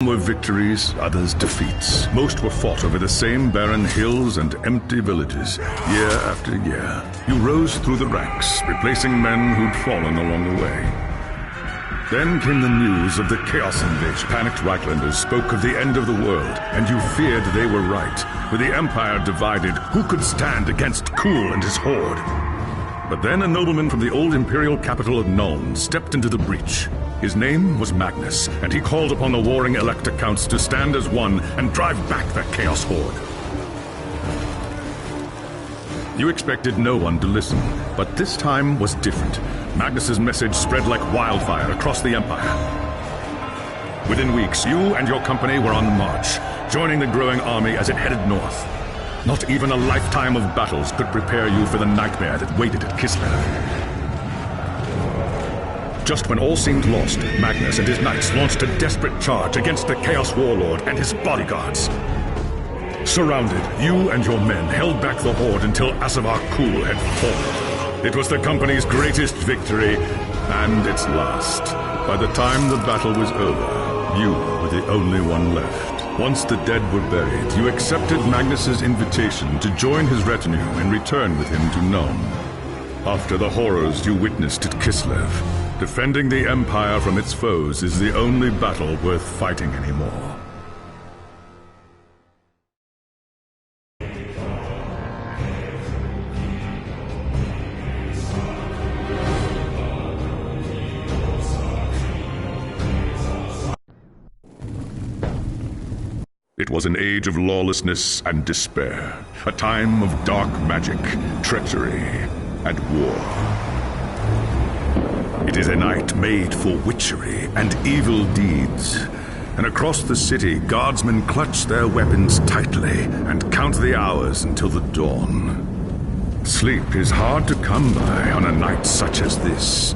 Some were victories, others defeats. Most were fought over the same barren hills and empty villages, year after year. You rose through the ranks, replacing men who'd fallen along the way. Then came the news of the Chaos invasion. Panicked Reichlanders spoke of the end of the world, and you feared they were right. With the Empire divided, who could stand against Kuhl and his horde? But then a nobleman from the old imperial capital of Nuln stepped into the breach. His name was Magnus, and he called upon the warring Elector Counts to stand as one and drive back the Chaos horde. You expected no one to listen, but this time was different. Magnus's message spread like wildfire across the Empire. Within weeks, you and your company were on the march, joining the growing army as it headed north. Not even a lifetime of battles could prepare you for the nightmare that waited at Kislev. Just when all seemed lost, Magnus and his knights launched a desperate charge against the Chaos Warlord and his bodyguards. Surrounded, you and your men held back the horde until Asavar Kuhl had fallen. It was the company's greatest victory, and its last. By the time the battle was over, you were the only one left. Once the dead were buried, you accepted Magnus's invitation to join his retinue and return with him to Nuln. After the horrors you witnessed at Kislev, defending the Empire from its foes is the only battle worth fighting anymore. It was an age of lawlessness and despair, a time of dark magic, treachery, and war. It is a night made for witchery and evil deeds. And across the city, guardsmen clutch their weapons tightly and count the hours until the dawn. Sleep is hard to come by on a night such as this.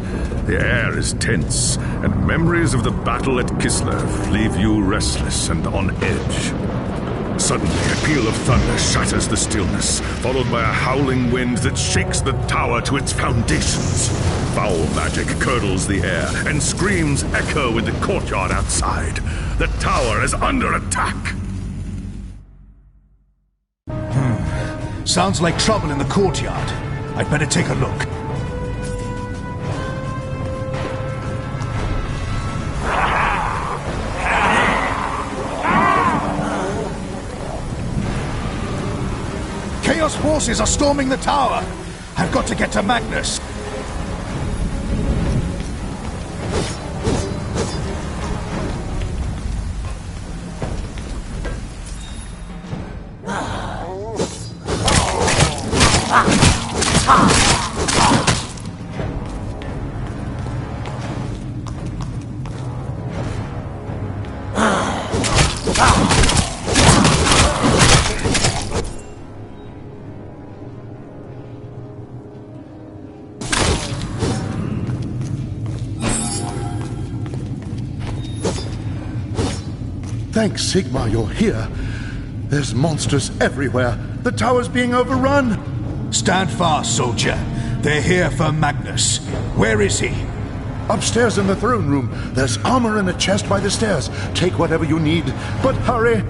The air is tense, and memories of the battle at Kislev leave you restless and on edge. Suddenly, a peal of thunder shatters the stillness, followed by a howling wind that shakes the tower to its foundations. Foul magic curdles the air, and screams echo in the courtyard outside. The tower is under attack! Sounds like trouble in the courtyard. I'd better take a look. Chaos forces are storming the tower! I've got to get to Magnus! Thanks, Sigmar, you're here. There's monsters everywhere. The tower's being overrun. Stand fast, soldier. They're here for Magnus. Where is he? Upstairs in the throne room. There's armor in a chest by the stairs. Take whatever you need, but hurry.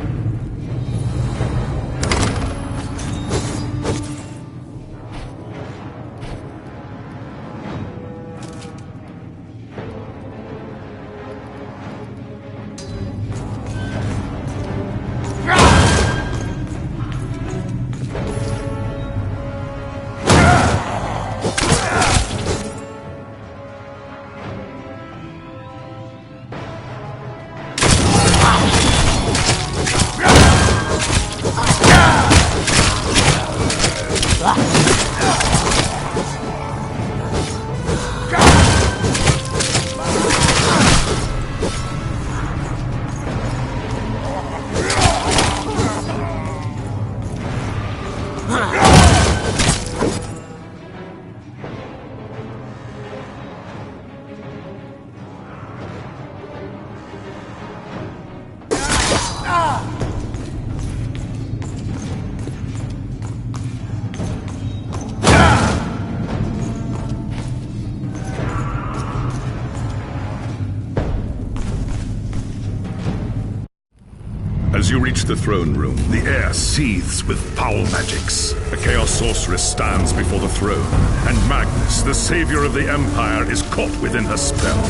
As you reach the throne room, the air seethes with foul magics. A Chaos Sorceress stands before the throne, and Magnus, the savior of the Empire, is caught within her spell.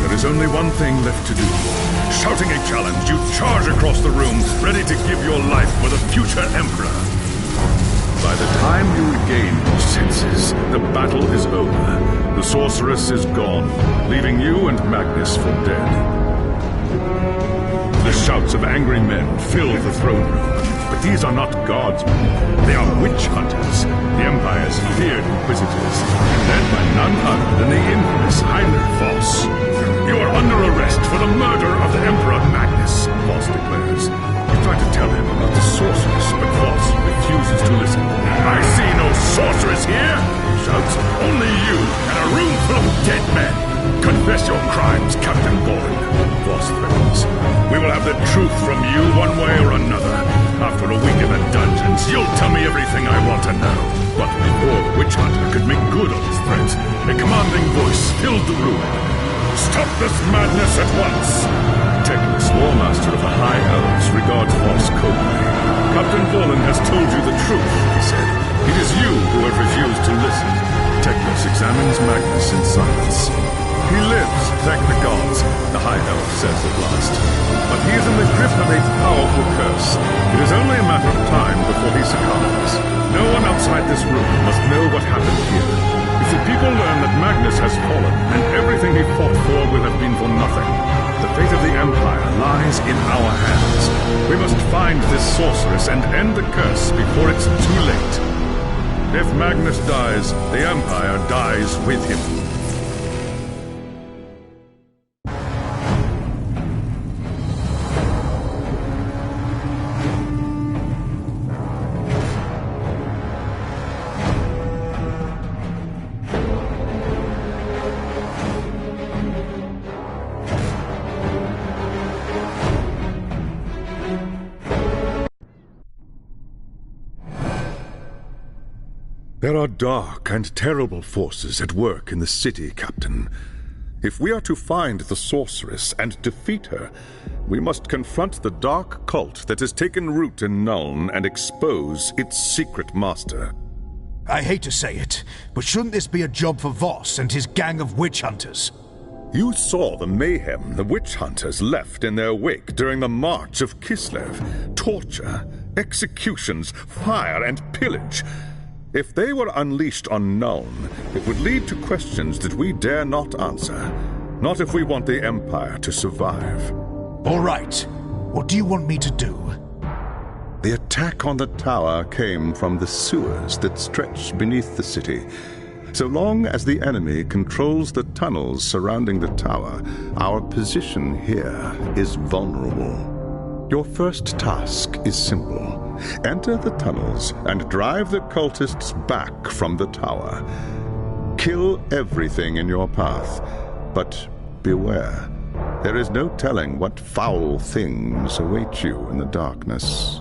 There is only one thing left to do. Shouting a challenge, you charge across the room, ready to give your life for the future Emperor. By the time you regain your senses, the battle is over. The Sorceress is gone, leaving you and Magnus for dead. The shouts of angry men fill the throne room, but these are not guardsmen. They are witch hunters, the Empire's feared inquisitors, led by none other than the infamous Heinrich Voss. You are under arrest for the murder of the Emperor Magnus, Voss declares. You try to tell him about the sorceress, but Voss refuses to listen. I see no sorceress here, he shouts. Only you and a room full of dead men. Confess your crimes, Captain Bourne, Voss threatens. We will have the truth from you one way or another. After a week in the dungeons, you'll tell me everything I want to know. But before the witch hunter could make good on his threats, a commanding voice filled the room. Stop this madness at once! Teclis, War Master of the High Elves, regards Voss coldly. Captain Bourne has told you the truth, he said. It is you who have refused to listen. Teclis examines Magnus in silence. He lives, thank the gods, the High Elf says at last. But he is in the grip of a powerful curse. It is only a matter of time before he succumbs. No one outside this room must know what happened here. If the people learn that Magnus has fallen, and everything he fought for will have been for nothing, the fate of the Empire lies in our hands. We must find this sorceress and end the curse before it's too late. If Magnus dies, the Empire dies with him. There are dark and terrible forces at work in the city, Captain. If we are to find the sorceress and defeat her, we must confront the dark cult that has taken root in Nuln and expose its secret master. I hate to say it, but shouldn't this be a job for Voss and his gang of witch hunters? You saw the mayhem the witch hunters left in their wake during the March of Kislev. Torture, executions, fire, and pillage. If they were unleashed on Nuln, it would lead to questions that we dare not answer. Not if we want the Empire to survive. All right. What do you want me to do? The attack on the tower came from the sewers that stretch beneath the city. So long as the enemy controls the tunnels surrounding the tower, our position here is vulnerable. Your first task is simple. Enter the tunnels and drive the cultists back from the tower. Kill everything in your path, but beware. There is no telling what foul things await you in the darkness.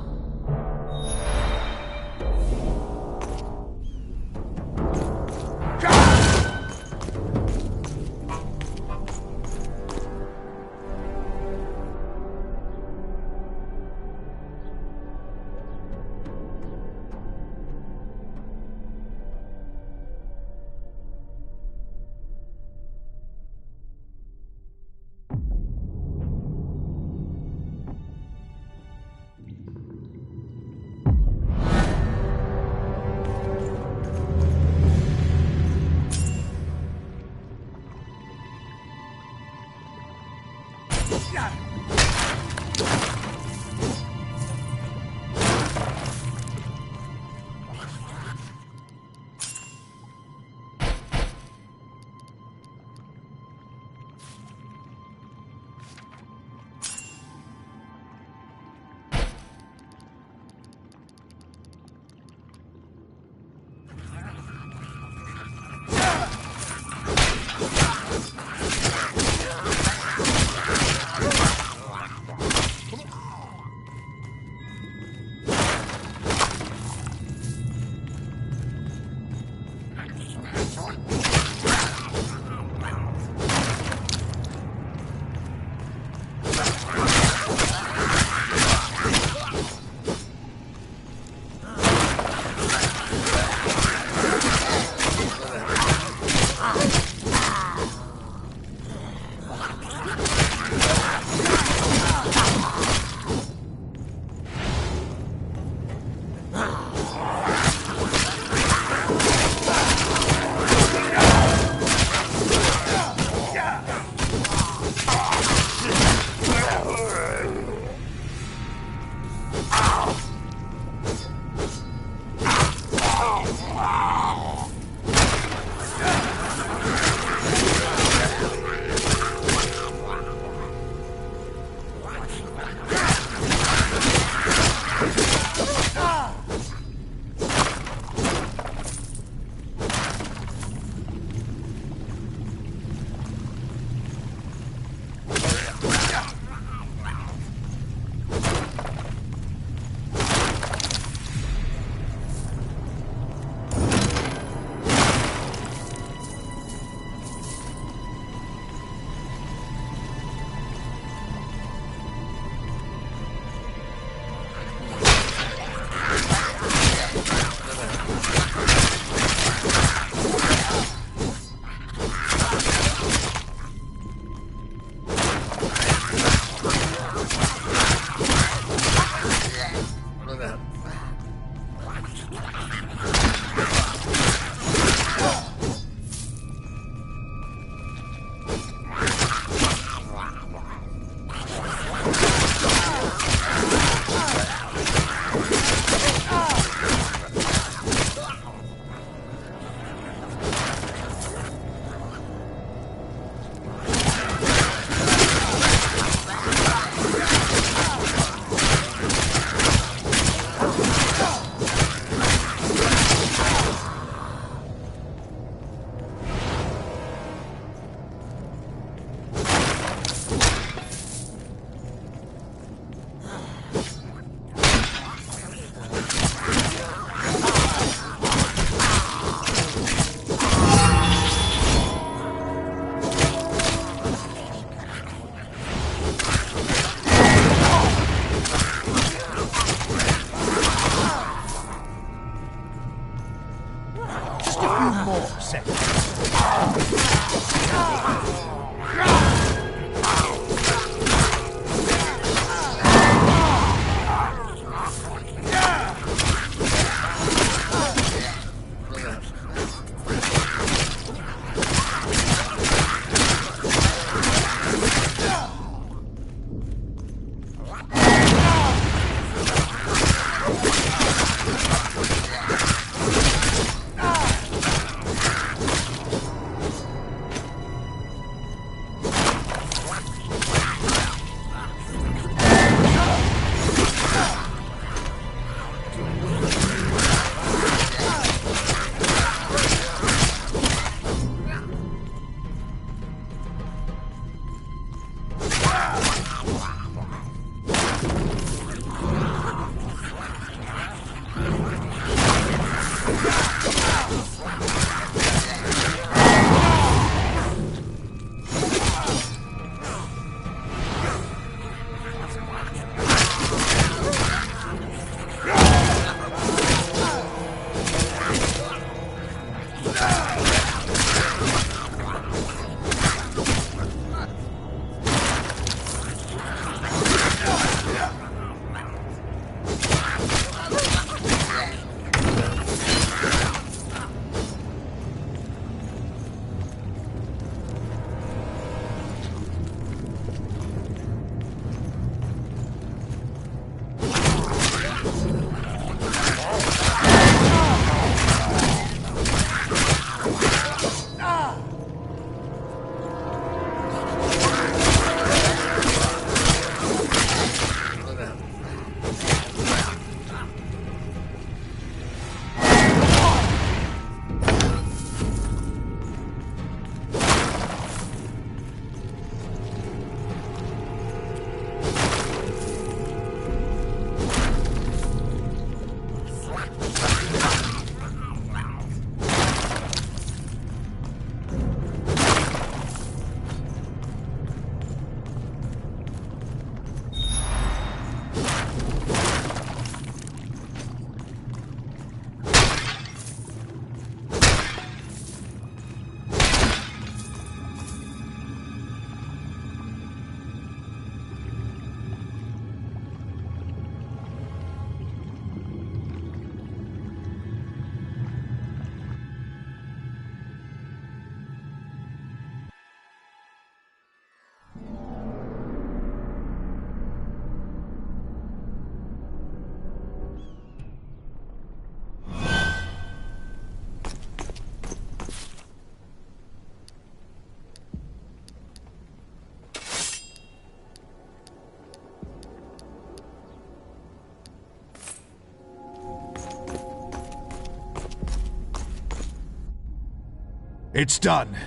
It's done.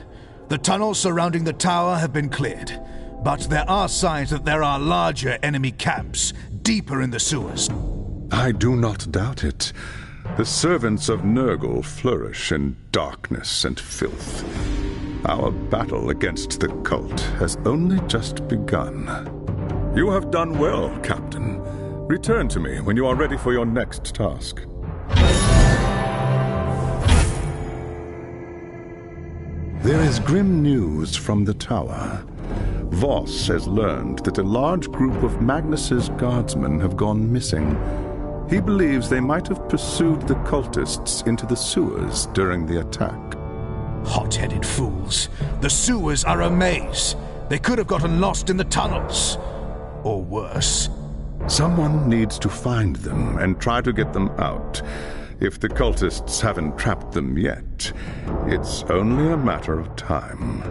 The tunnels surrounding the tower have been cleared, but there are signs that there are larger enemy camps deeper in the sewers. I do not doubt it. The servants of Nurgle flourish in darkness and filth. Our battle against the cult has only just begun. You have done well, Captain. Return to me when you are ready for your next task. There is grim news from the tower. Voss has learned that a large group of Magnus's guardsmen have gone missing. He believes they might have pursued the cultists into the sewers during the attack. Hot-headed fools. The sewers are a maze. They could have gotten lost in the tunnels. Or worse. Someone needs to find them and try to get them out. If the cultists haven't trapped them yet, it's only a matter of time.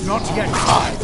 Not yet time.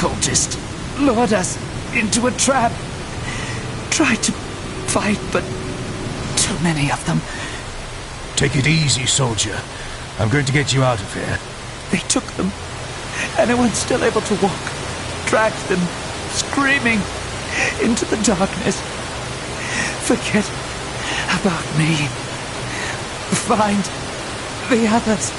cultist lured us into a trap. Tried to fight, but too many of them. Take it easy, soldier. I'm going to get you out of here. They took them. Anyone still able to walk dragged them, screaming, into the darkness. Forget about me. Find the others.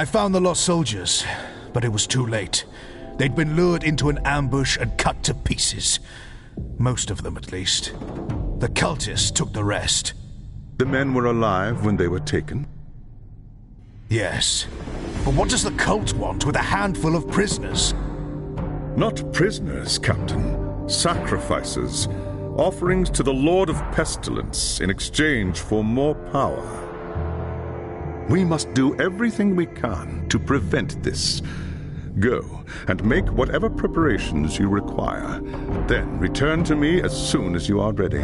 I found the lost soldiers, but it was too late. They'd been lured into an ambush and cut to pieces. Most of them, at least. The cultists took the rest. The men were alive when they were taken? Yes. But what does the cult want with a handful of prisoners? Not prisoners, Captain. Sacrifices. Offerings to the Lord of Pestilence in exchange for more power. We must do everything we can to prevent this. Go and make whatever preparations you require. Then return to me as soon as you are ready.